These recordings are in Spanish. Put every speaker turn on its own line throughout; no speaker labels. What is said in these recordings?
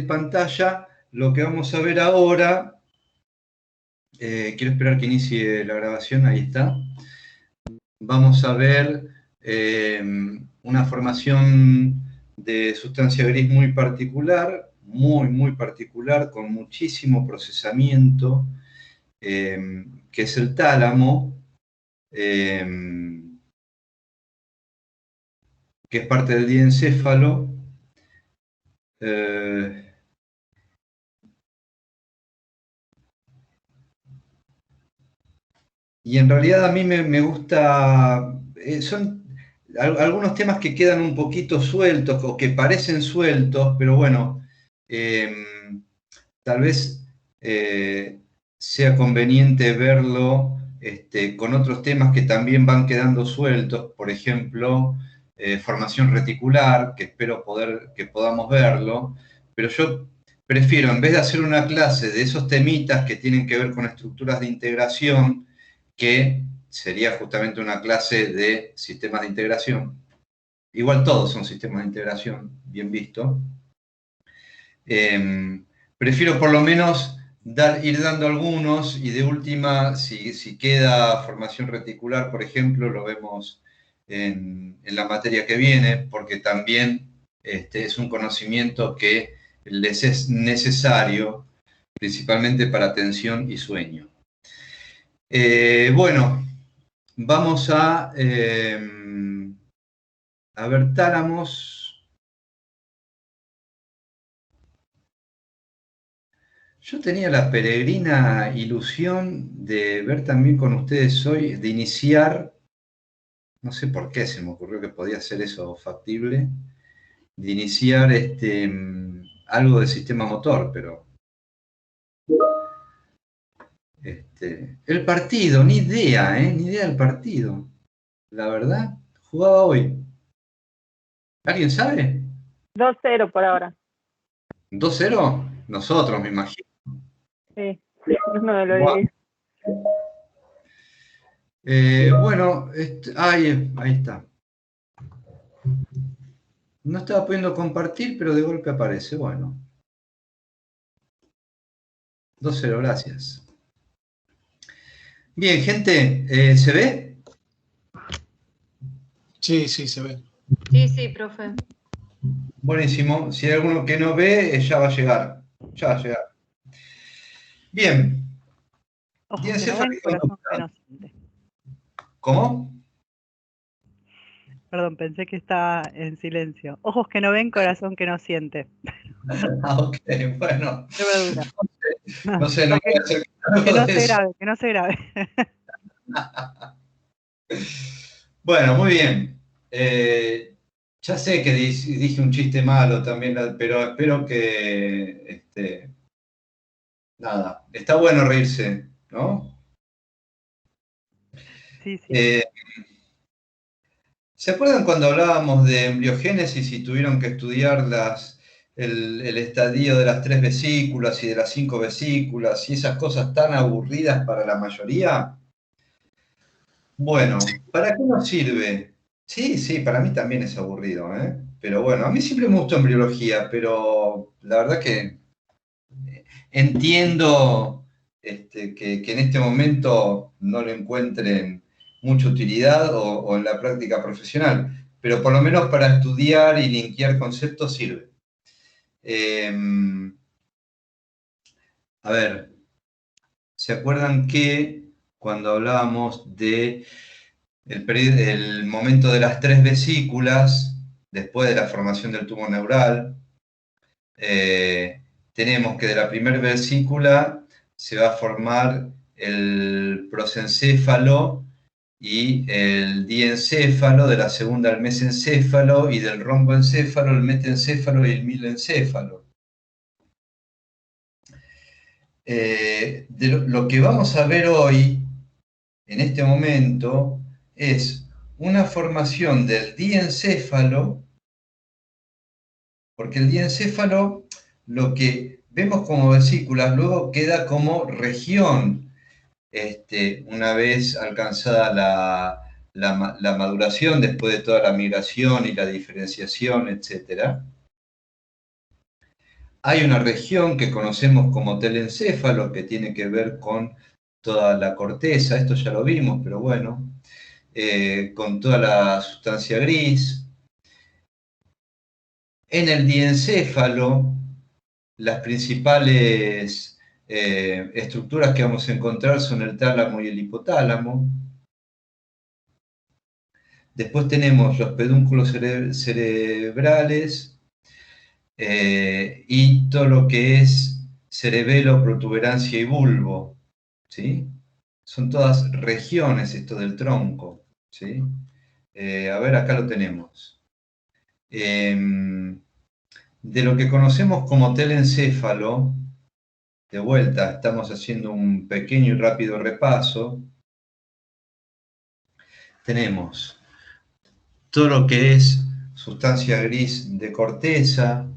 pantalla, lo que vamos a ver ahora, quiero esperar que inicie la grabación, ahí está. Vamos a ver una formación de sustancia gris muy particular, muy particular, con muchísimo procesamiento, que es el tálamo, que es parte del diencéfalo. Y en realidad a mí me gusta, son algunos temas que quedan un poquito sueltos o que parecen sueltos, pero bueno, tal vez sea conveniente verlo con otros temas que también van quedando sueltos, por ejemplo, formación reticular, que espero que podamos verlo, pero yo prefiero, en vez de hacer una clase de esos temitas que tienen que ver con estructuras de integración, que sería justamente una clase de sistemas de integración. Igual todos son sistemas de integración, bien visto. Prefiero por lo menos ir dando algunos y de última, si queda formación reticular, por ejemplo, lo vemos en la materia que viene, porque también es un conocimiento que les es necesario, principalmente para atención y sueño. Bueno, vamos a ver tálamos. Yo tenía la peregrina ilusión de ver también con ustedes hoy, de iniciar, no sé por qué se me ocurrió que podía ser eso factible, de iniciar algo del sistema motor, pero el partido, ni idea del partido, la verdad, jugaba hoy. ¿Alguien sabe?
2-0 por ahora.
¿2-0? Nosotros, me imagino.
Sí, uno de los 10.
Bueno, ahí está. No estaba pudiendo compartir, pero de golpe aparece. Bueno. 2-0, gracias. Bien, gente, ¿se ve?
Sí, se ve.
Sí, profe.
Buenísimo. Si hay alguno que no ve, ya va a llegar. Ya va a llegar. Bien.
Ojos que no ven, corazón que no siente.
¿Cómo?
Perdón, pensé que estaba en silencio. Ojos que no ven, corazón que no siente.
Ok, bueno. No sé, no voy a hacer
que no se grabe.
Bueno, muy bien. Ya sé que dije un chiste malo también, pero espero que nada, está bueno reírse, ¿no?
Sí.
¿Se acuerdan cuando hablábamos de embriogénesis y tuvieron que estudiar el estadio de las 3 vesículas y de las 5 vesículas y esas cosas tan aburridas para la mayoría? Bueno, ¿para qué nos sirve? Sí, para mí también es aburrido, ¿eh? Pero bueno, a mí siempre me gustó embriología, pero la verdad que entiendo que en este momento no le encuentren mucha utilidad o en la práctica profesional, pero por lo menos para estudiar y linkear conceptos sirve. A ver, ¿se acuerdan que cuando hablábamos de el momento de las 3 vesículas, después de la formación del tubo neural, tenemos que de la primera vesícula se va a formar el prosencéfalo y el diencéfalo, de la segunda el mesencéfalo y del romboencéfalo, el metencéfalo y el milencéfalo. Lo que vamos a ver hoy, en este momento, es una formación del diencéfalo, porque el diencéfalo, lo que vemos como vesículas, luego queda como región, una vez alcanzada la maduración, después de toda la migración y la diferenciación, etc. Hay una región que conocemos como telencéfalo, que tiene que ver con toda la corteza, esto ya lo vimos, pero bueno, con toda la sustancia gris. En el diencéfalo, las principales estructuras que vamos a encontrar son el tálamo y el hipotálamo. Después tenemos los pedúnculos cerebrales y todo lo que es cerebelo, protuberancia y bulbo, ¿sí? Son todas regiones esto del tronco, ¿sí? A ver, acá lo tenemos. De lo que conocemos como telencéfalo, de vuelta, estamos haciendo un pequeño y rápido repaso. Tenemos todo lo que es sustancia gris de corteza,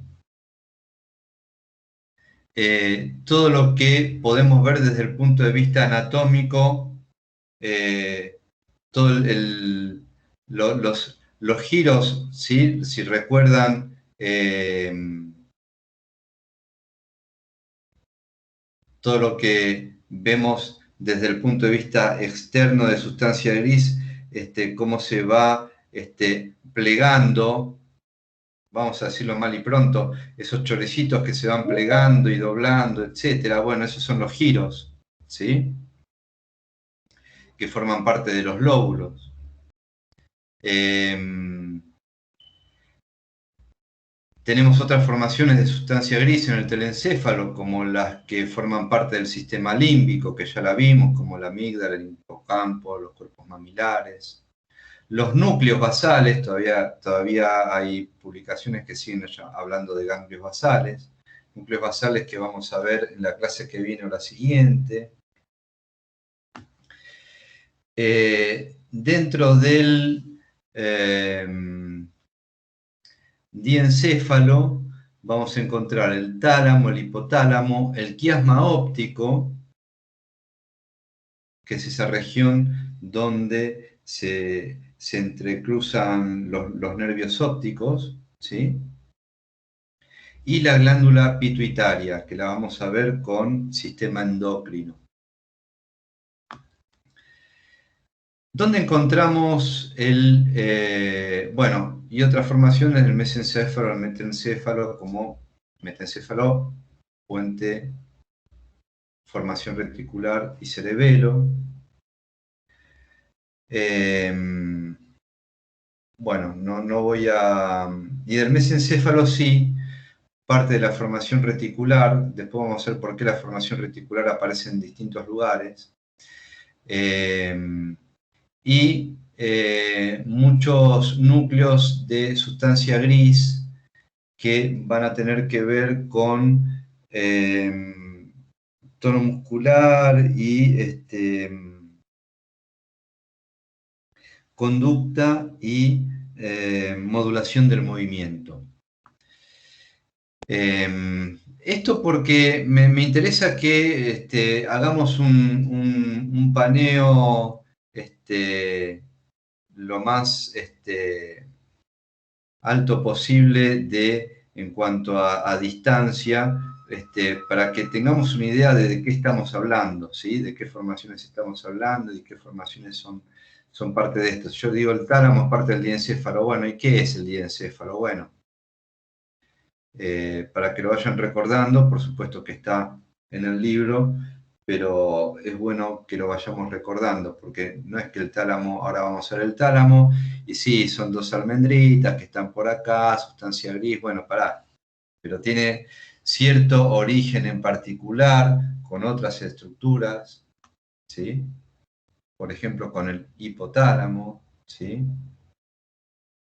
todo lo que podemos ver desde el punto de vista anatómico, todo los giros, ¿sí? Si recuerdan, todo lo que vemos desde el punto de vista externo de sustancia gris, cómo se va plegando, vamos a decirlo mal y pronto, esos chorecitos que se van plegando y doblando, etcétera. Bueno, esos son los giros, ¿sí? Que forman parte de los lóbulos. Tenemos otras formaciones de sustancia gris en el telencéfalo, como las que forman parte del sistema límbico, que ya la vimos, como la amígdala, el hipocampo, los cuerpos mamilares. Los núcleos basales, todavía hay publicaciones que siguen hablando de ganglios basales. Núcleos basales que vamos a ver en la clase que viene o la siguiente. Dentro del diencéfalo vamos a encontrar el tálamo, el hipotálamo, el quiasma óptico, que es esa región donde se entrecruzan los nervios ópticos, ¿sí? Y la glándula pituitaria, que la vamos a ver con sistema endocrino. ¿Dónde encontramos bueno, y otras formaciones del mesencéfalo, el metencéfalo, como metencéfalo, puente, formación reticular y cerebelo? Bueno, no voy a... Y del mesencéfalo sí, parte de la formación reticular, después vamos a ver por qué la formación reticular aparece en distintos lugares. Y muchos núcleos de sustancia gris que van a tener que ver con tono muscular y conducta y modulación del movimiento. Esto porque me interesa que hagamos un paneo lo más alto posible en cuanto a distancia, para que tengamos una idea de qué estamos hablando, ¿sí? De qué formaciones estamos hablando y qué formaciones son parte de esto. Yo digo el tálamo es parte del diencéfalo. Bueno, ¿y qué es el diencéfalo? Bueno, para que lo vayan recordando, por supuesto que está en el libro, pero es bueno que lo vayamos recordando, porque no es que el tálamo, ahora vamos a ver el tálamo, y sí, son dos almendritas que están por acá, sustancia gris, bueno, pará, pero tiene cierto origen en particular con otras estructuras, ¿sí? Por ejemplo, con el hipotálamo, ¿sí?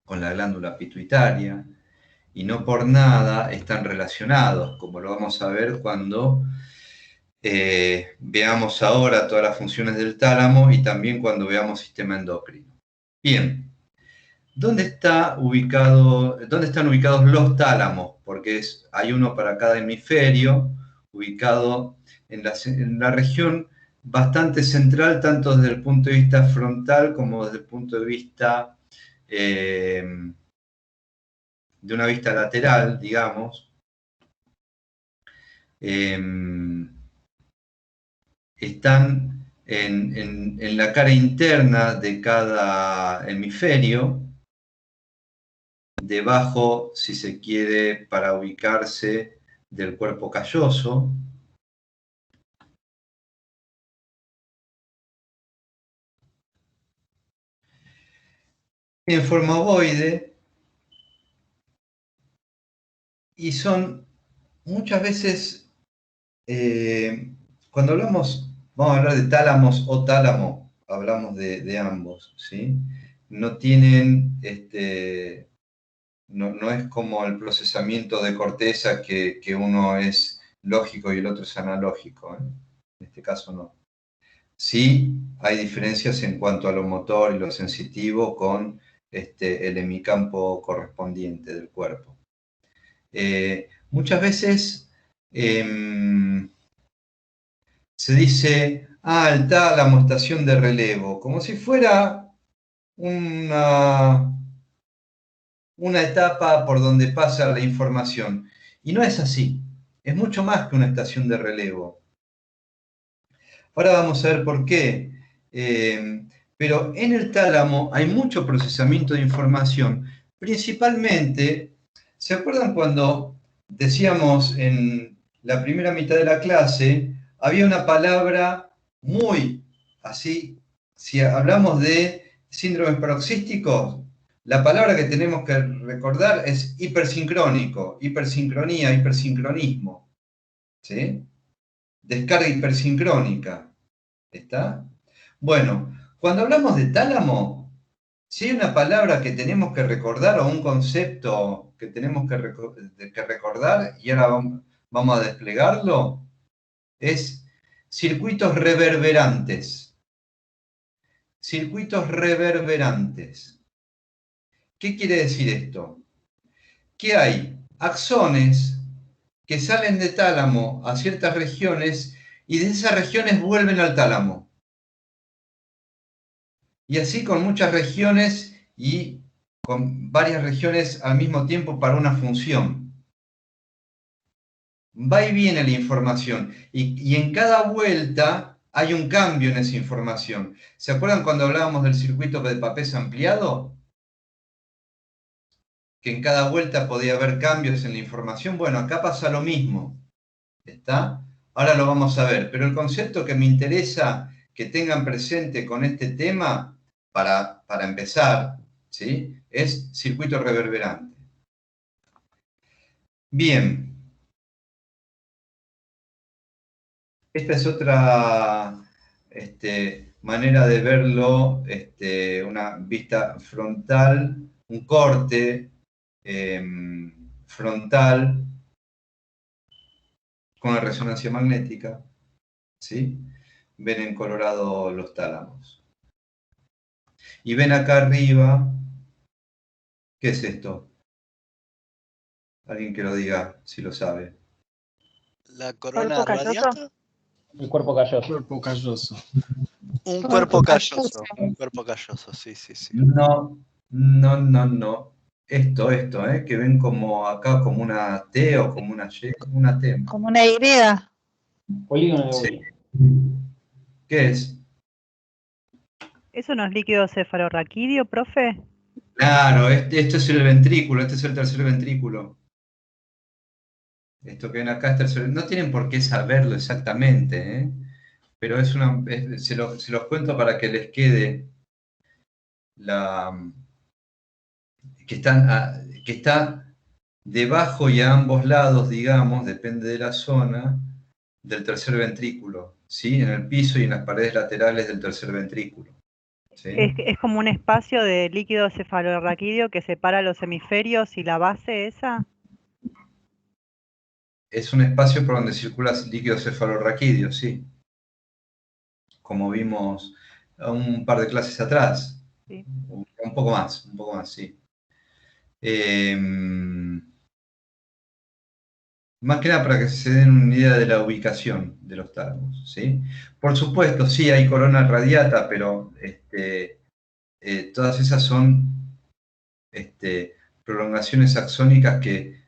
Con la glándula pituitaria, y no por nada están relacionados, como lo vamos a ver cuando veamos ahora todas las funciones del tálamo y también cuando veamos sistema endocrino. Bien, ¿dónde están ubicados los tálamos? Porque hay uno para cada hemisferio, ubicado en la región bastante central, tanto desde el punto de vista frontal como desde el punto de vista de una vista lateral, digamos. están en la cara interna de cada hemisferio, debajo, si se quiere, para ubicarse del cuerpo calloso. En forma ovoide, y son muchas veces, cuando hablamos, vamos a hablar de tálamos o tálamo, hablamos de ambos, ¿sí? No tienen, no es como el procesamiento de corteza que uno es lógico y el otro es analógico, ¿eh? En este caso no. Sí hay diferencias en cuanto a lo motor y lo sensitivo con el hemicampo correspondiente del cuerpo. Muchas veces se dice, el tálamo, estación de relevo, como si fuera una etapa por donde pasa la información. Y no es así, es mucho más que una estación de relevo. Ahora vamos a ver por qué. Pero en el tálamo hay mucho procesamiento de información, principalmente, ¿se acuerdan cuando decíamos en la primera mitad de la clase, había una palabra muy así, si hablamos de síndromes paroxísticos, la palabra que tenemos que recordar es hipersincrónico, hipersincronía, hipersincronismo, ¿sí? Descarga hipersincrónica, ¿está? Bueno, cuando hablamos de tálamo, si hay una palabra que tenemos que recordar o un concepto que tenemos que recordar, y ahora vamos a desplegarlo, es circuitos reverberantes. Circuitos reverberantes. ¿Qué quiere decir esto? Que hay axones que salen de tálamo a ciertas regiones y de esas regiones vuelven al tálamo. Y así con muchas regiones y con varias regiones al mismo tiempo para una función. Va y viene la información y en cada vuelta hay un cambio en esa información. ¿Se acuerdan cuando hablábamos del circuito de Papez ampliado? Que en cada vuelta podía haber cambios en la información. Bueno, acá pasa lo mismo. ¿Está? Ahora lo vamos a ver, pero el concepto que me interesa que tengan presente con este tema, para empezar, ¿sí? Es circuito reverberante. Bien. Esta es otra manera de verlo, una vista frontal, un corte frontal con la resonancia magnética, ¿sí? Ven en colorado los tálamos. Y ven acá arriba, ¿qué es esto? Alguien que lo diga, si lo sabe.
¿La corona radiata?
El cuerpo calloso.
Cuerpo calloso.
Un cuerpo calloso. Un cuerpo calloso, sí.
No. Esto, que ven como acá como una T o como una Y, una T.
Como una Y.
Polígono de
Sí.
Wolff.
¿Qué es?
¿Eso no es líquido cefalorraquídeo, profe?
Claro, esto es el ventrículo, este es el tercer ventrículo. Esto que ven acá es tercer. No tienen por qué saberlo exactamente, ¿eh? Pero se los cuento para que les quede que está debajo y a ambos lados, digamos, depende de la zona, del tercer ventrículo, ¿sí? En el piso y en las paredes laterales del tercer ventrículo. ¿Sí?
Es como un espacio de líquido cefalorraquídeo que separa los hemisferios y la base esa.
Es un espacio por donde circula líquido cefalorraquídeo, sí. Como vimos un par de clases atrás.
Sí.
Un poco más, sí. Más que nada para que se den una idea de la ubicación de los tálamos, ¿sí? Por supuesto, sí hay corona radiata, pero todas esas son prolongaciones axónicas que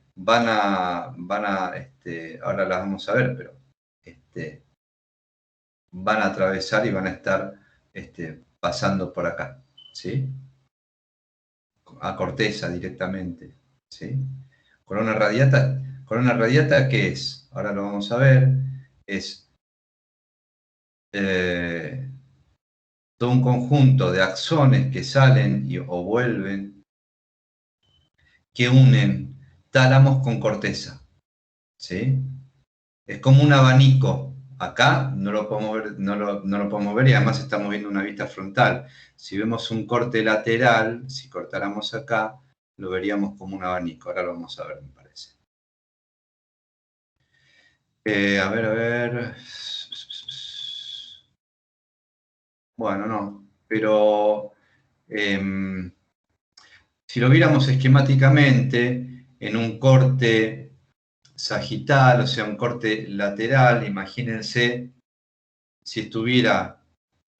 ahora las vamos a ver, pero van a atravesar y van a estar pasando por acá, ¿sí? A corteza directamente, ¿sí? Corona radiata, ¿qué es? Ahora lo vamos a ver, es todo un conjunto de axones que salen o vuelven, que unen tálamos con corteza, ¿sí? Es como un abanico. Acá no lo podemos ver, no lo podemos ver y además estamos viendo una vista frontal. Si vemos un corte lateral, si cortáramos acá, lo veríamos como un abanico. Ahora lo vamos a ver, me parece. A ver. Bueno, no. Pero si lo viéramos esquemáticamente, en un corte sagital, o sea, un corte lateral, imagínense si estuviera,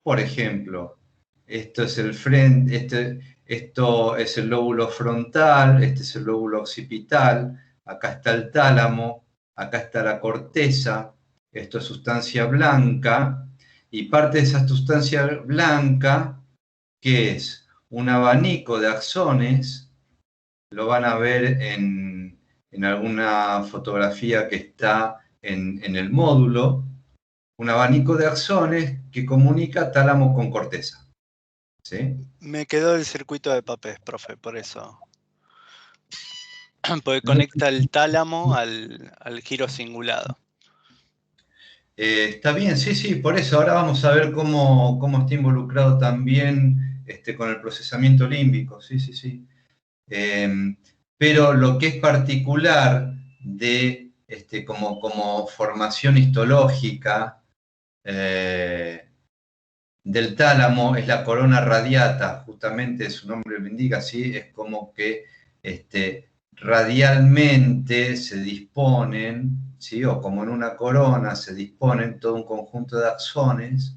por ejemplo, esto es el frente, esto es el lóbulo frontal, este es el lóbulo occipital, acá está el tálamo, acá está la corteza, esto es sustancia blanca, y parte de esa sustancia blanca, que es un abanico de axones, lo van a ver en alguna fotografía que está en el módulo, un abanico de axones que comunica tálamo con corteza. ¿Sí?
Me quedó el circuito de Papez, profe, por eso. Porque conecta el tálamo al giro cingulado.
Está bien, sí, por eso. Ahora vamos a ver cómo está involucrado también con el procesamiento límbico. Sí. Pero lo que es particular de como formación histológica del tálamo es la corona radiata, justamente su nombre lo indica, ¿sí? Es como que radialmente se disponen, ¿sí? O como en una corona se disponen todo un conjunto de axones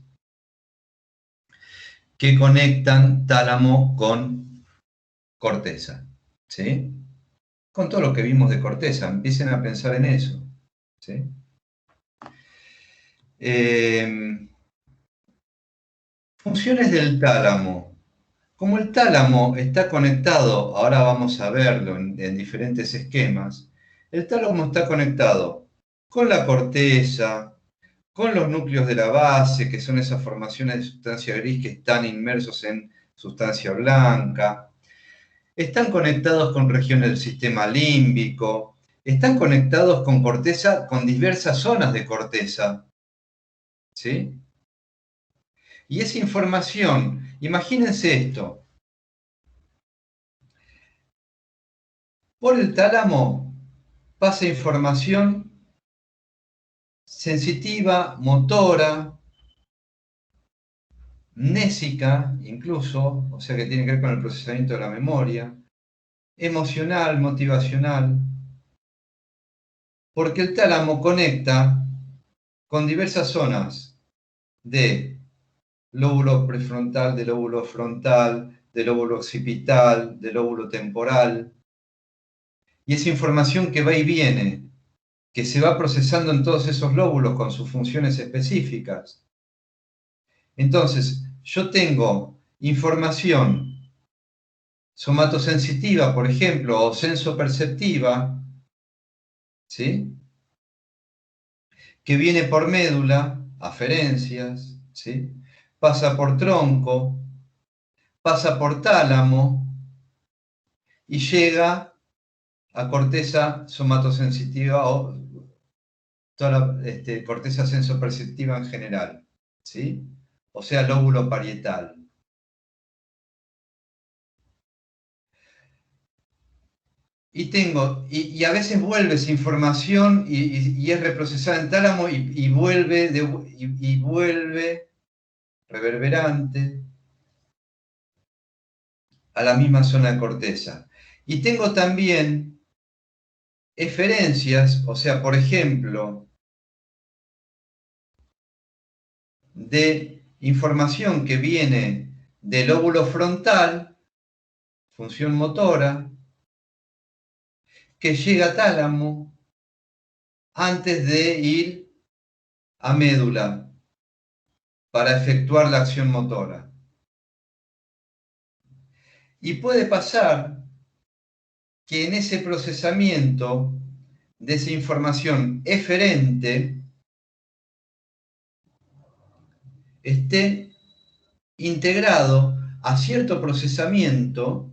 que conectan tálamo con corteza, ¿sí? Con todo lo que vimos de corteza, empiecen a pensar en eso, ¿sí? Funciones del tálamo. Como el tálamo está conectado, ahora vamos a verlo en diferentes esquemas, el tálamo está conectado con la corteza, con los núcleos de la base, que son esas formaciones de sustancia gris que están inmersos en sustancia blanca, están conectados con regiones del sistema límbico, están conectados con corteza, con diversas zonas de corteza, ¿sí? Y esa información, imagínense esto, por el tálamo pasa información sensitiva, motora, mnésica incluso, o sea que tiene que ver con el procesamiento de la memoria, emocional, motivacional, porque el tálamo conecta con diversas zonas de lóbulo prefrontal, de lóbulo frontal, de lóbulo occipital, de lóbulo temporal, y esa información que va y viene, que se va procesando en todos esos lóbulos con sus funciones específicas. Entonces, yo tengo información somatosensitiva, por ejemplo, o sensoperceptiva, ¿sí? Que viene por médula, aferencias, ¿sí? Pasa por tronco, pasa por tálamo y llega a corteza somatosensitiva o toda la corteza sensoperceptiva en general, ¿sí? O sea, lóbulo parietal. Y a veces vuelve esa información y es reprocesada en tálamo y vuelve reverberante a la misma zona de corteza. Y tengo también eferencias, o sea, por ejemplo, de información que viene del lóbulo frontal, función motora, que llega a tálamo antes de ir a médula para efectuar la acción motora. Y puede pasar que en ese procesamiento de esa información eferente esté integrado a cierto procesamiento,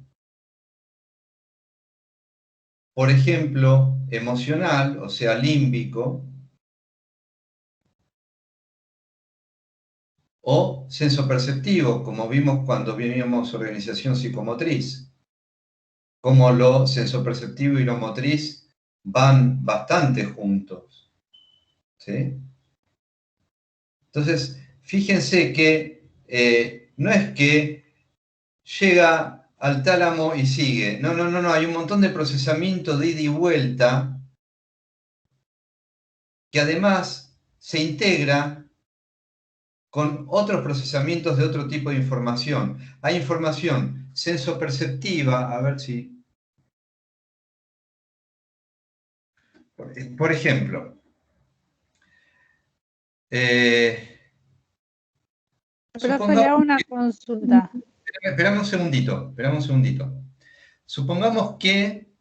por ejemplo, emocional, o sea, límbico, o sensoperceptivo, como vimos cuando vimos organización psicomotriz, como lo sensoperceptivo y lo motriz van bastante juntos, ¿sí? Entonces, fíjense que no es que llega al tálamo y sigue. No, hay un montón de procesamiento de ida y vuelta que además se integra con otros procesamientos de otro tipo de información. Hay información sensoperceptiva, a ver si... Por ejemplo,
Profe, le hago una consulta.
Esperame un segundito. Supongamos que,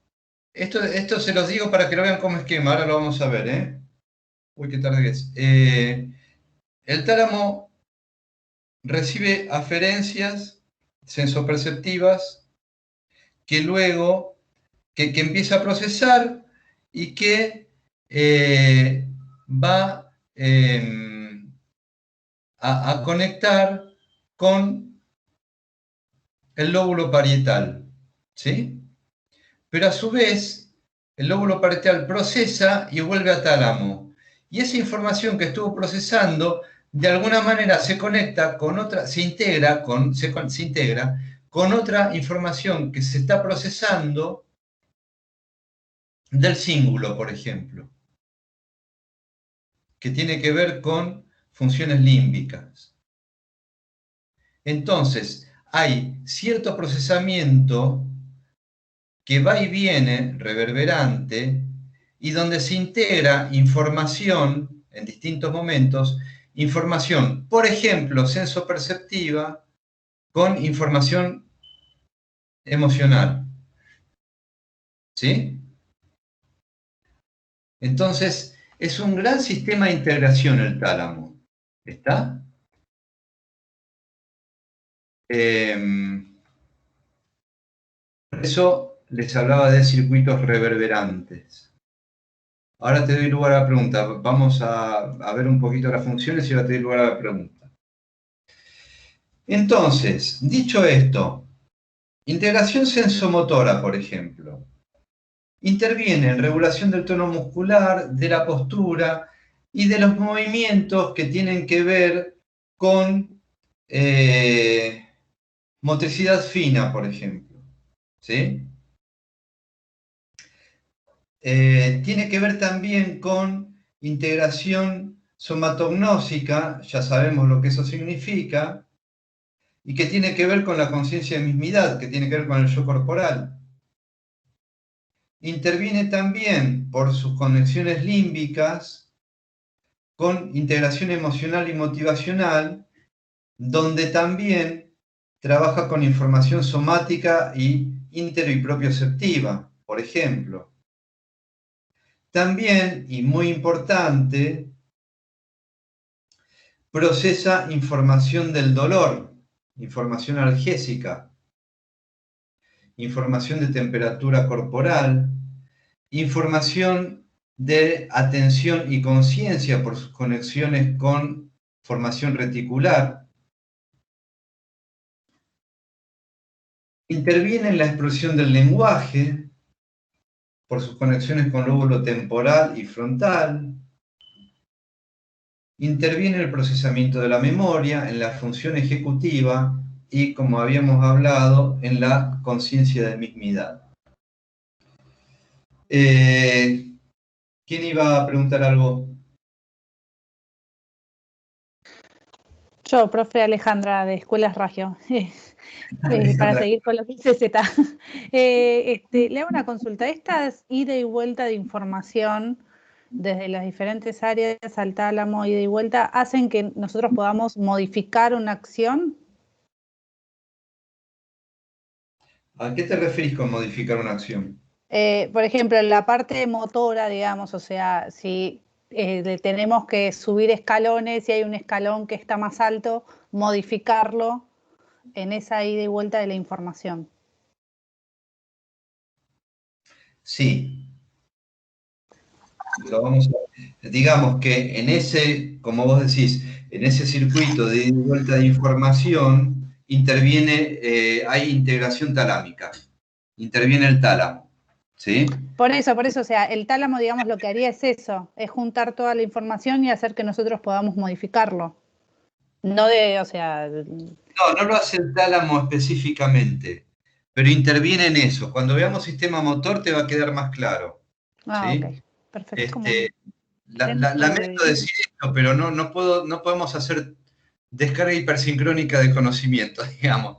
esto se los digo para que lo vean como esquema, ahora lo vamos a ver, ¿eh? Uy, qué tarde que es. El tálamo recibe aferencias sensoperceptivas que luego, que empieza a procesar y que va a conectar con el lóbulo parietal, ¿sí? Pero a su vez, el lóbulo parietal procesa y vuelve a tálamo. Y esa información que estuvo procesando, de alguna manera se conecta con otra, se integra con otra información que se está procesando del cíngulo, por ejemplo, que tiene que ver con funciones límbicas. Entonces, hay cierto procesamiento que va y viene, reverberante, y donde se integra información en distintos momentos, información, por ejemplo, sensoperceptiva, con información emocional. ¿Sí? Entonces, es un gran sistema de integración el tálamo. ¿Está? Por eso les hablaba de circuitos reverberantes. Ahora te doy lugar a la pregunta. Vamos a ver un poquito las funciones y ahora te doy lugar a la pregunta. Entonces, dicho esto, integración sensomotora, por ejemplo, interviene en regulación del tono muscular, de la postura y de los movimientos que tienen que ver con motricidad fina, por ejemplo. ¿Sí? Tiene que ver también con integración somatognósica, ya sabemos lo que eso significa, y que tiene que ver con la conciencia de mismidad, que tiene que ver con el yo corporal. Interviene también por sus conexiones límbicas con integración emocional y motivacional, donde también trabaja con información somática y intero y propioceptiva, por ejemplo. También, y muy importante, procesa información del dolor, información analgésica, información de temperatura corporal, información de atención y conciencia por sus conexiones con formación reticular. Interviene en la expresión del lenguaje por sus conexiones con lóbulo temporal y frontal. Interviene en el procesamiento de la memoria, en la función ejecutiva y, como habíamos hablado, en la conciencia de mismidad. ¿Quién iba a preguntar algo?
Yo, profe Alejandra, de Escuelas Ragio. para seguir con lo que dice Z. Le hago una consulta. Estas ida y vuelta de información desde las diferentes áreas al tálamo, ida y vuelta, hacen que nosotros podamos modificar una acción.
¿A qué te referís con modificar una acción?
Por ejemplo, en la parte motora, digamos, o sea, si tenemos que subir escalones y hay un escalón que está más alto, modificarlo en esa ida y vuelta de la información.
Sí. Digamos que en ese, como vos decís, en ese circuito de ida y vuelta de información interviene, hay integración talámica, interviene el tálamo, ¿sí?
Por eso, o sea, el tálamo, digamos, lo que haría es eso, es juntar toda la información y hacer que nosotros podamos modificarlo. No de, o sea...
No lo hace el tálamo específicamente, pero interviene en eso. Cuando veamos sistema motor te va a quedar más claro, ¿sí?
Ok, perfecto.
Lamento decir esto, pero no podemos hacer descarga hipersincrónica de conocimiento, digamos.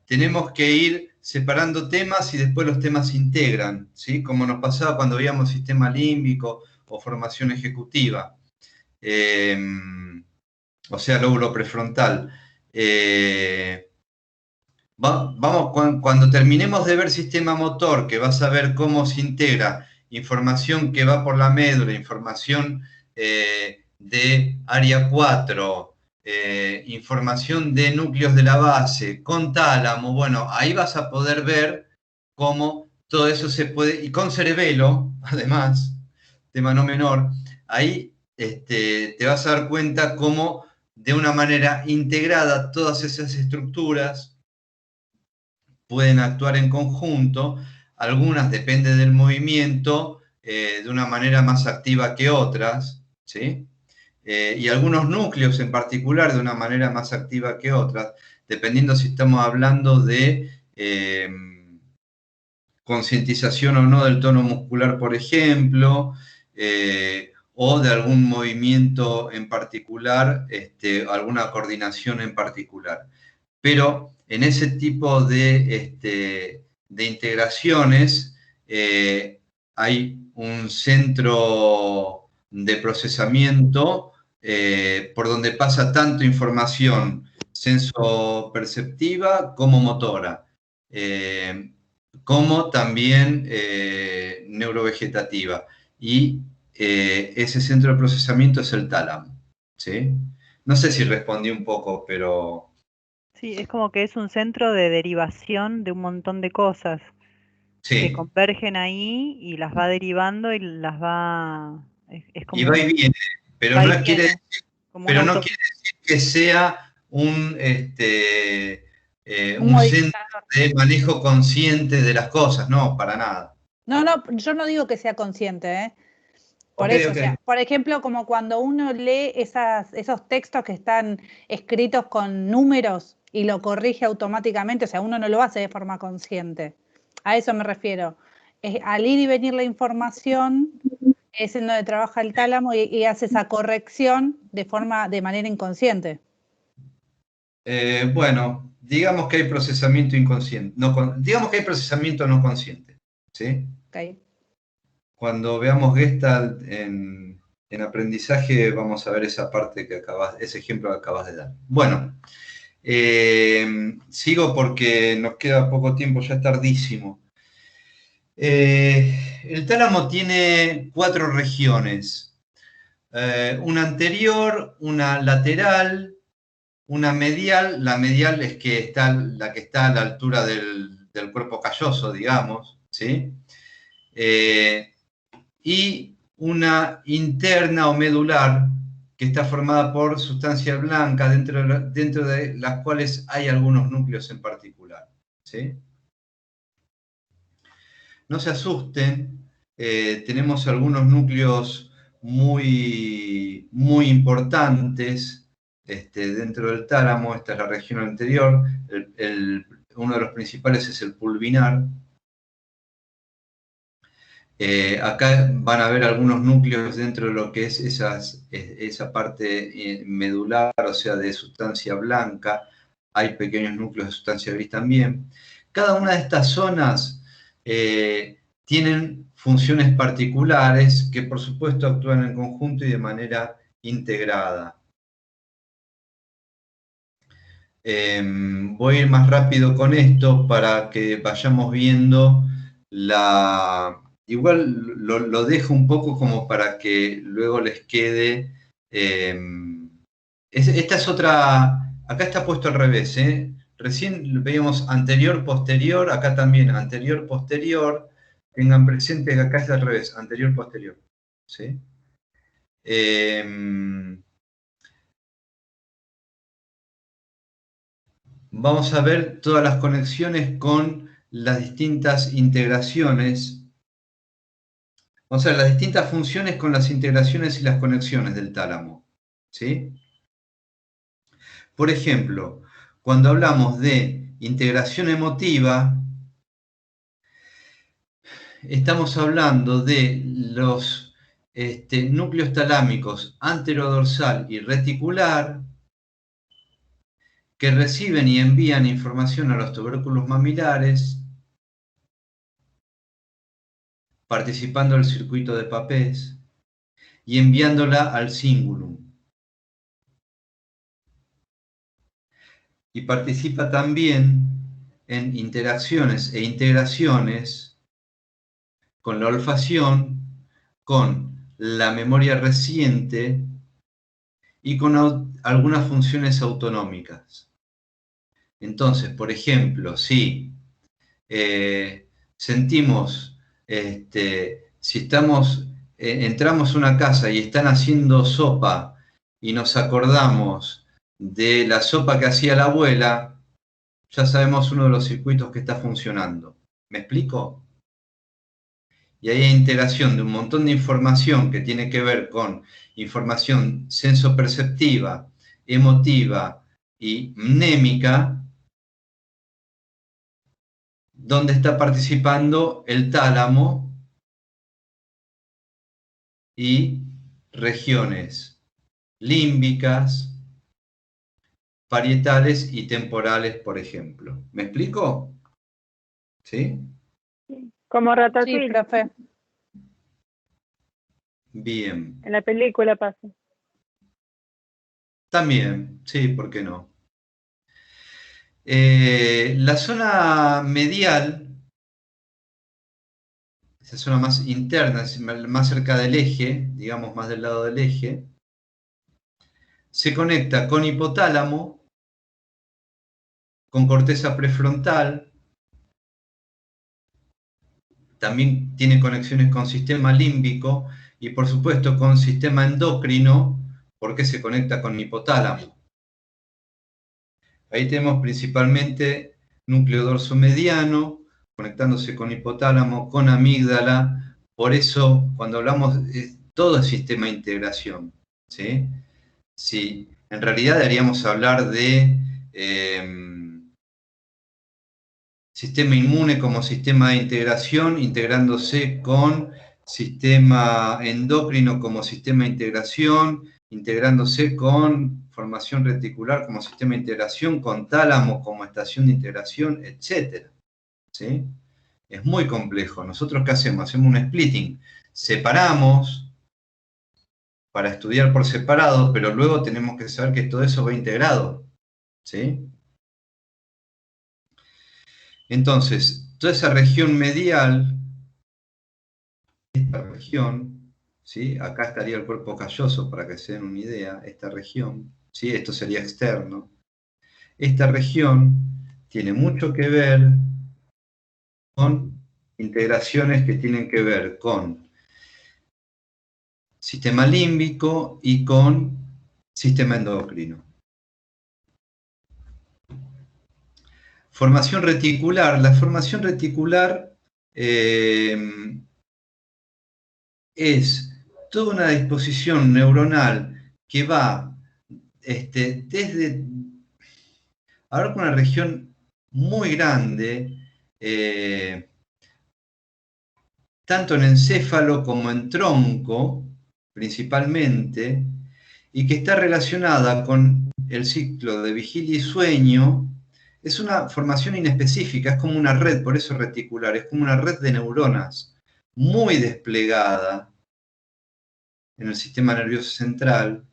Tenemos que ir separando temas y después los temas se integran, ¿sí? Como nos pasaba cuando veíamos sistema límbico o formación ejecutiva, o sea, lóbulo prefrontal. Cuando terminemos de ver sistema motor, que vas a ver cómo se integra información que va por la médula, información de área 4, información de núcleos de la base, con tálamo, bueno, ahí vas a poder ver cómo todo eso se puede, y con cerebelo, además, tema no menor, ahí te vas a dar cuenta cómo de una manera integrada todas esas estructuras pueden actuar en conjunto, algunas dependen del movimiento de una manera más activa que otras, ¿sí? Y algunos núcleos en particular de una manera más activa que otras, dependiendo si estamos hablando de concientización o no del tono muscular, por ejemplo, o de algún movimiento en particular, alguna coordinación en particular. Pero en ese tipo de integraciones hay un centro de procesamiento por donde pasa tanto información sensoperceptiva como motora, como también neurovegetativa. Y ese centro de procesamiento es el tálamo, ¿sí? No sé si respondí un poco, pero...
Sí, es como que es un centro de derivación de un montón de cosas que
Sí,
convergen ahí y las va derivando y las va... Es
y
como
va y
un
viene, pero
va y
no quiere
viene,
decir,
como un
pero no
auto...
quiere decir que sea un
Un
centro
modificador.
de manejo consciente de las cosas, no, para nada.
No, yo no digo que sea consciente, ¿eh? Por
Ok,
eso, o
ok.
sea, por ejemplo, como cuando uno lee esos textos que están escritos con números y lo corrige automáticamente, o sea, uno no lo hace de forma consciente. A eso me refiero. Al ir y venir la información, es en donde trabaja el tálamo y hace esa corrección de manera inconsciente.
Bueno, digamos que hay procesamiento inconsciente, digamos que hay procesamiento no consciente, ¿sí?
Okay.
Cuando veamos Gestalt en aprendizaje, vamos a ver esa parte ese ejemplo que acabas de dar. Bueno, sigo porque nos queda poco tiempo, ya es tardísimo. El tálamo tiene 4 regiones. Una anterior, una lateral, una medial. La medial es la que está a la altura del cuerpo calloso, digamos, ¿sí? Y una interna o medular, que está formada por sustancia blanca, dentro de las cuales hay algunos núcleos en particular, ¿sí? No se asusten, tenemos algunos núcleos muy, muy importantes dentro del tálamo. Esta es la región anterior. Uno de los principales es el pulvinar. Acá van a ver algunos núcleos dentro de lo que es esa parte medular, o sea, de sustancia blanca. hay pequeños núcleos de sustancia gris también. Cada una de estas zonas tienen funciones particulares que por supuesto actúan en conjunto y de manera integrada. Voy a ir más rápido con esto para que vayamos viendo la... Igual lo dejo un poco como para que luego les quede... esta es otra... Acá está puesto al revés, ¿eh? Recién veíamos anterior, posterior, acá también anterior, posterior. Tengan presente que acá es al revés, anterior, posterior. ¿Sí? Vamos a ver todas las conexiones con las distintas integraciones. Vamos a ver las distintas funciones con las integraciones y las conexiones del tálamo. ¿Sí? Por ejemplo, cuando hablamos de integración emotiva, estamos hablando de los núcleos talámicos anterodorsal y reticular que reciben y envían información a los tubérculos mamilares, participando del circuito de Papez y enviándola al cingulum. Y participa también en interacciones e integraciones con la olfacción, con la memoria reciente y con algunas funciones autonómicas. Entonces, por ejemplo, si sentimos, si entramos a una casa y están haciendo sopa y nos acordamos de la sopa que hacía la abuela, ya sabemos uno de los circuitos que está funcionando. ¿Me explico? Y ahí hay integración de un montón de información que tiene que ver con información sensoperceptiva, emotiva y mnémica, donde está participando el tálamo y regiones límbicas, parietales y temporales, por ejemplo. ¿Me explico? ¿Sí?
Como
Sí,
Ratatouille.
profe.
Bien.
En la película pasa.
También, sí, ¿por qué no? La zona medial, esa zona más interna, más cerca del eje, digamos más del lado del eje, se conecta con hipotálamo, con corteza prefrontal, también tiene conexiones con sistema límbico y por supuesto con sistema endocrino, porque se conecta con hipotálamo. Ahí tenemos principalmente núcleo dorsomediano, conectándose con hipotálamo, con amígdala. Por eso, cuando hablamos, todo es sistema de integración. ¿Sí? Sí, en realidad deberíamos hablar de sistema inmune como sistema de integración, integrándose con sistema endocrino como sistema de integración, integrándose con formación reticular como sistema de integración, con tálamo como estación de integración, etc. ¿Sí? Es muy complejo. ¿Nosotros qué hacemos? Hacemos un splitting. Separamos para estudiar por separado, pero luego tenemos que saber que todo eso va integrado. ¿Sí? Entonces, toda esa región medial, esta región, ¿sí? Acá estaría el cuerpo calloso para que se den una idea, esta región, ¿sí? Esto sería externo. Esta región tiene mucho que ver con integraciones que tienen que ver con sistema límbico y con sistema endocrino. Formación reticular. La formación reticular es toda una disposición neuronal que va desde, ahora con una región muy grande, tanto en encéfalo como en tronco, principalmente, y que está relacionada con el ciclo de vigilia y sueño, Es una formación inespecífica, es como una red, por eso reticular, es como una red de neuronas muy desplegada en el sistema nervioso central,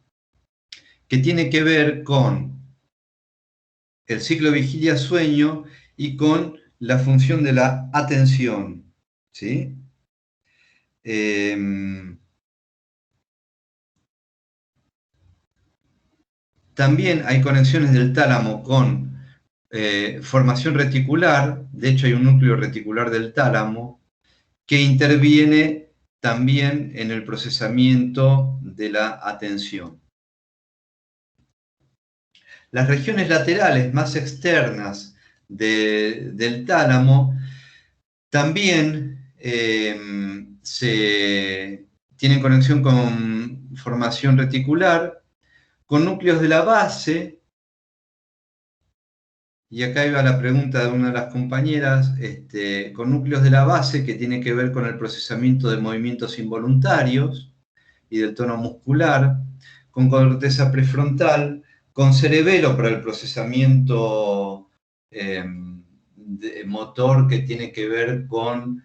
que tiene que ver con el ciclo vigilia-sueño y con la función de la atención, ¿sí? También hay conexiones del tálamo con formación reticular, de hecho hay un núcleo reticular del tálamo que interviene también en el procesamiento de la atención. Las regiones laterales más externas del tálamo también tienen conexión con formación reticular, con núcleos de la base, y acá iba la pregunta de una de las compañeras, con núcleos de la base que tiene que ver con el procesamiento de movimientos involuntarios y del tono muscular, con corteza prefrontal, con cerebelo para el procesamiento motor que tiene que ver con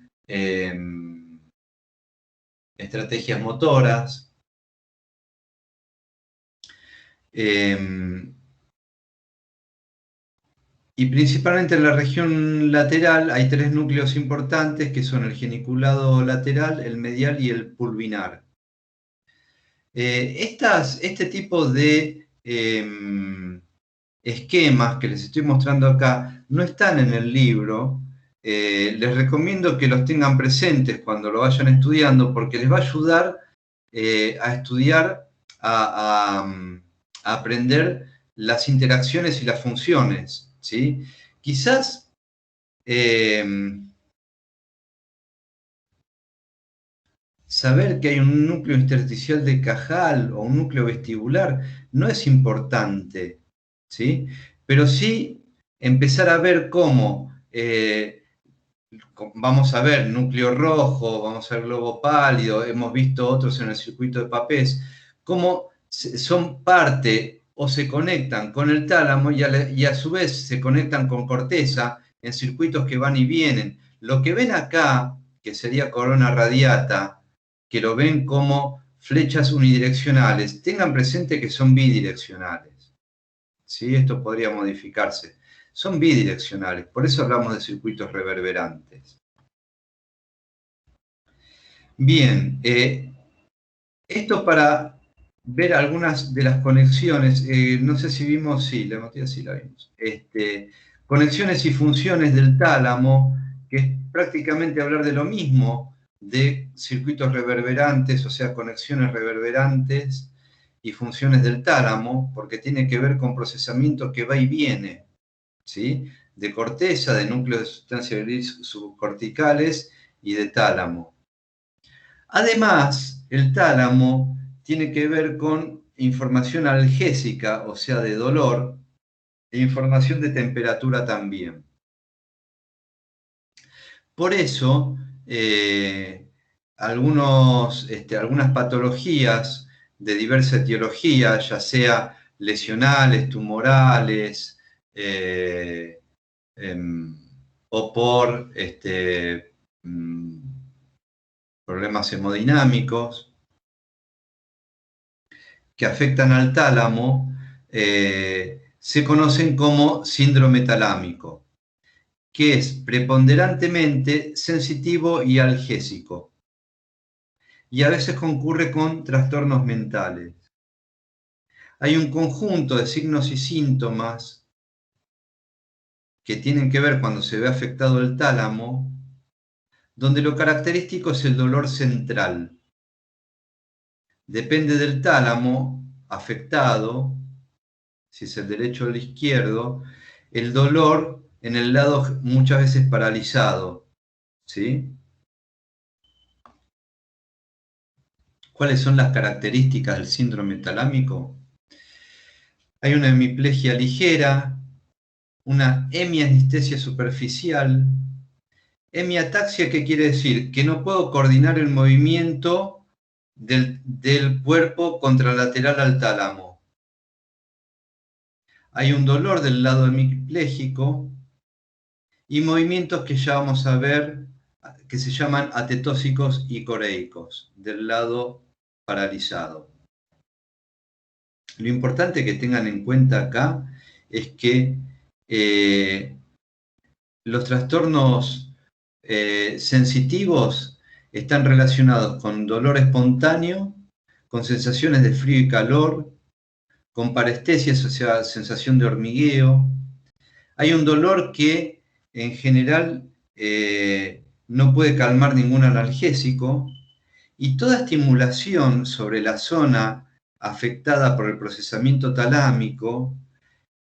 estrategias motoras. Y principalmente en la región lateral hay 3 núcleos importantes que son el geniculado lateral, el medial y el pulvinar. Este tipo de esquemas que les estoy mostrando acá no están en el libro. Les recomiendo que los tengan presentes cuando lo vayan estudiando porque les va a ayudar a estudiar, a aprender las interacciones y las funciones, ¿sí? Quizás saber que hay un núcleo intersticial de Cajal o un núcleo vestibular no es importante, ¿sí? Pero sí empezar a ver cómo vamos a ver núcleo rojo, vamos a ver globo pálido, hemos visto otros en el circuito de Papez, cómo son parte o se conectan con el tálamo y a su vez se conectan con corteza en circuitos que van y vienen. Lo que ven acá, que sería corona radiata, que lo ven como flechas unidireccionales, tengan presente que son bidireccionales. ¿Sí? Esto podría modificarse. Son bidireccionales, por eso hablamos de circuitos reverberantes. Bien, esto para ver algunas de las conexiones, no sé si vimos, sí, la noticia sí la vimos. Conexiones y funciones del tálamo, que es prácticamente hablar de lo mismo, de circuitos reverberantes, o sea, conexiones reverberantes y funciones del tálamo, porque tiene que ver con procesamiento que va y viene, ¿sí? De corteza, de núcleos de sustancias gris subcorticales y de tálamo. Además, el tálamo tiene que ver con información analgésica, o sea, de dolor, e información de temperatura también. Por eso, algunas patologías de diversa etiología, ya sea lesionales, tumorales, o por problemas hemodinámicos que afectan al tálamo, se conocen como síndrome talámico, que es preponderantemente sensitivo y analgésico, y a veces concurre con trastornos mentales. Hay un conjunto de signos y síntomas que tienen que ver cuando se ve afectado el tálamo, donde lo característico es el dolor central. Depende del tálamo afectado, si es el derecho o el izquierdo, el dolor en el lado muchas veces paralizado, ¿sí? ¿Cuáles son las características del síndrome talámico? Hay una hemiplegia ligera, una hemianestesia superficial. Hemiataxia, ¿qué quiere decir? Que no puedo coordinar el movimiento del cuerpo contralateral al tálamo. hay un dolor del lado hemipléjico y movimientos que ya vamos a ver que se llaman atetóxicos y coreicos del lado paralizado. Lo importante que tengan en cuenta acá es que los trastornos sensitivos están relacionados con dolor espontáneo, con sensaciones de frío y calor, con parestesia, o sea, sensación de hormigueo. Hay un dolor que en general no puede calmar ningún analgésico, y toda estimulación sobre la zona afectada por el procesamiento talámico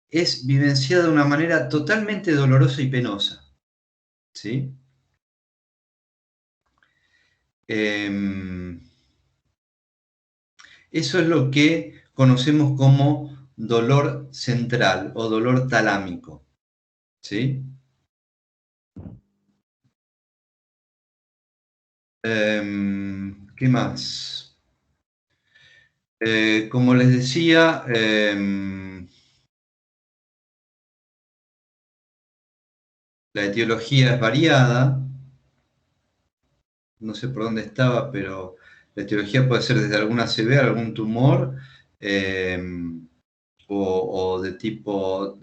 es vivenciada de una manera totalmente dolorosa y penosa. ¿Sí? Eso es lo que conocemos como dolor central o dolor talámico. ¿Sí? ¿Qué más? Como les decía, la etiología es variada. No sé por dónde estaba, pero la etiología puede ser desde alguna ACV, algún tumor, o de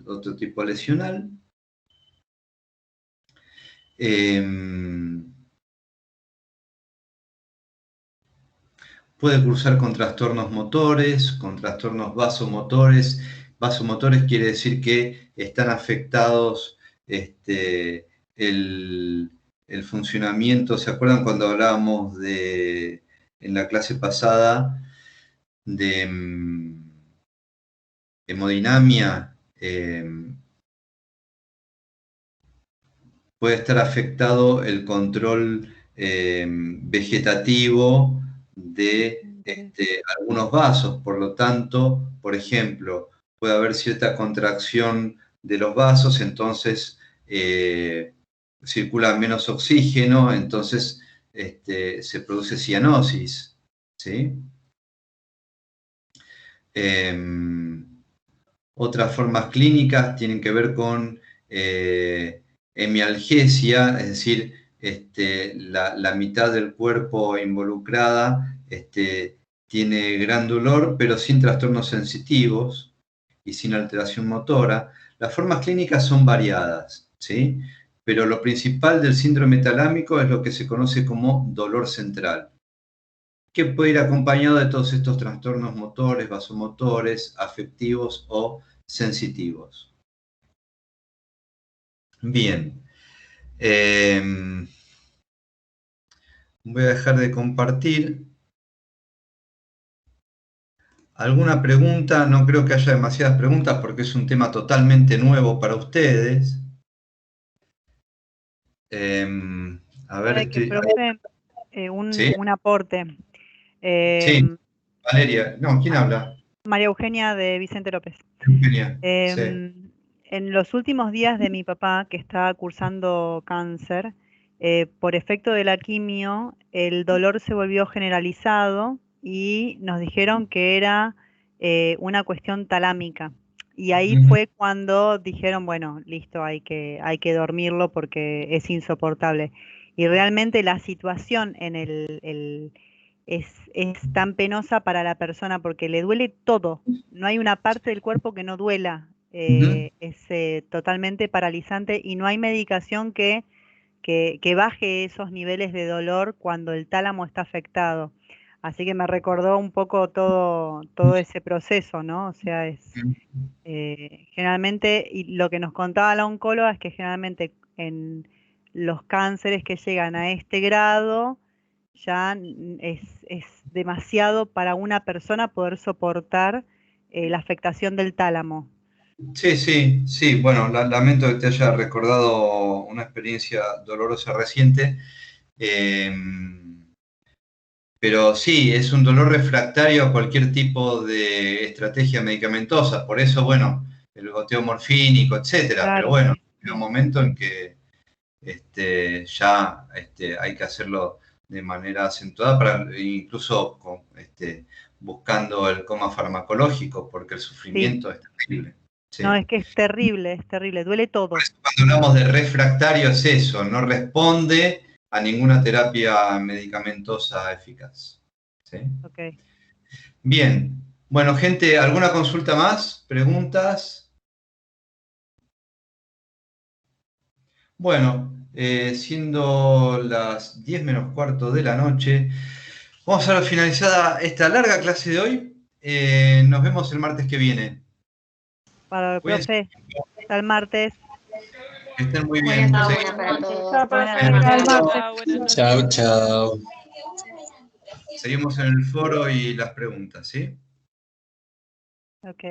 otro tipo lesional. Puede cursar con trastornos motores, con trastornos vasomotores. Vasomotores quiere decir que están afectados el funcionamiento. ¿Se acuerdan cuando hablábamos en la clase pasada de hemodinamia? Puede estar afectado el control vegetativo de algunos vasos. Por lo tanto, por ejemplo, puede haber cierta contracción de los vasos, entonces circula menos oxígeno, entonces se produce cianosis. ¿Sí? Otras formas clínicas tienen que ver con hemialgesia, es decir, la mitad del cuerpo involucrada tiene gran dolor, pero sin trastornos sensitivos y sin alteración motora. Las formas clínicas son variadas, ¿sí? Pero lo principal del síndrome talámico es lo que se conoce como dolor central, que puede ir acompañado de todos estos trastornos motores, vasomotores, afectivos o sensitivos. Bien. Voy a dejar de compartir. ¿Alguna pregunta? No creo que haya demasiadas preguntas porque es un tema totalmente nuevo para ustedes. A ver,
profe,
¿Sí?
un aporte.
Sí, Valeria. No, ¿quién habla?
María Eugenia de Vicente López.
Eugenia, sí.
En los últimos días de mi papá, que está cursando cáncer, por efecto de la quimio, el dolor se volvió generalizado y nos dijeron que era una cuestión talámica. Y ahí fue cuando dijeron, bueno, listo, hay que dormirlo porque es insoportable. Y realmente la situación en es tan penosa para la persona porque le duele todo. No hay una parte del cuerpo que no duela. Es totalmente paralizante y no hay medicación que baje esos niveles de dolor cuando el tálamo está afectado. Así que me recordó un poco todo ese proceso, ¿no? O sea, generalmente, y lo que nos contaba la oncóloga es que generalmente en los cánceres que llegan a este grado, ya es demasiado para una persona poder soportar la afectación del tálamo.
Sí. Bueno, lamento que te haya recordado una experiencia dolorosa reciente. Pero sí, es un dolor refractario a cualquier tipo de estrategia medicamentosa. Por eso, bueno, el goteo morfínico, etcétera.
Claro,
Pero bueno,
sí.
hay un momento en que ya hay que hacerlo de manera acentuada, incluso buscando el coma farmacológico, porque el sufrimiento es terrible. Sí.
No, es que es terrible, duele todo.
Cuando hablamos de refractario es eso, no responde a ninguna terapia medicamentosa eficaz. ¿Sí?
Ok.
Bien. Bueno, gente, ¿alguna consulta más? ¿Preguntas? Bueno, siendo las 10 menos cuarto de la noche, vamos a dar finalizada esta larga clase de hoy. Nos vemos el martes que viene.
Para el
Cuídense,
profe, hasta el martes.
que estén muy bien.
Buenas
Sí.
noches para todos.
Chao,
Buenas
profe.
noches.
Hasta el martes.
Chao, buenas noches.
Chao, chao.
Seguimos en el foro y las preguntas, ¿sí?
Ok.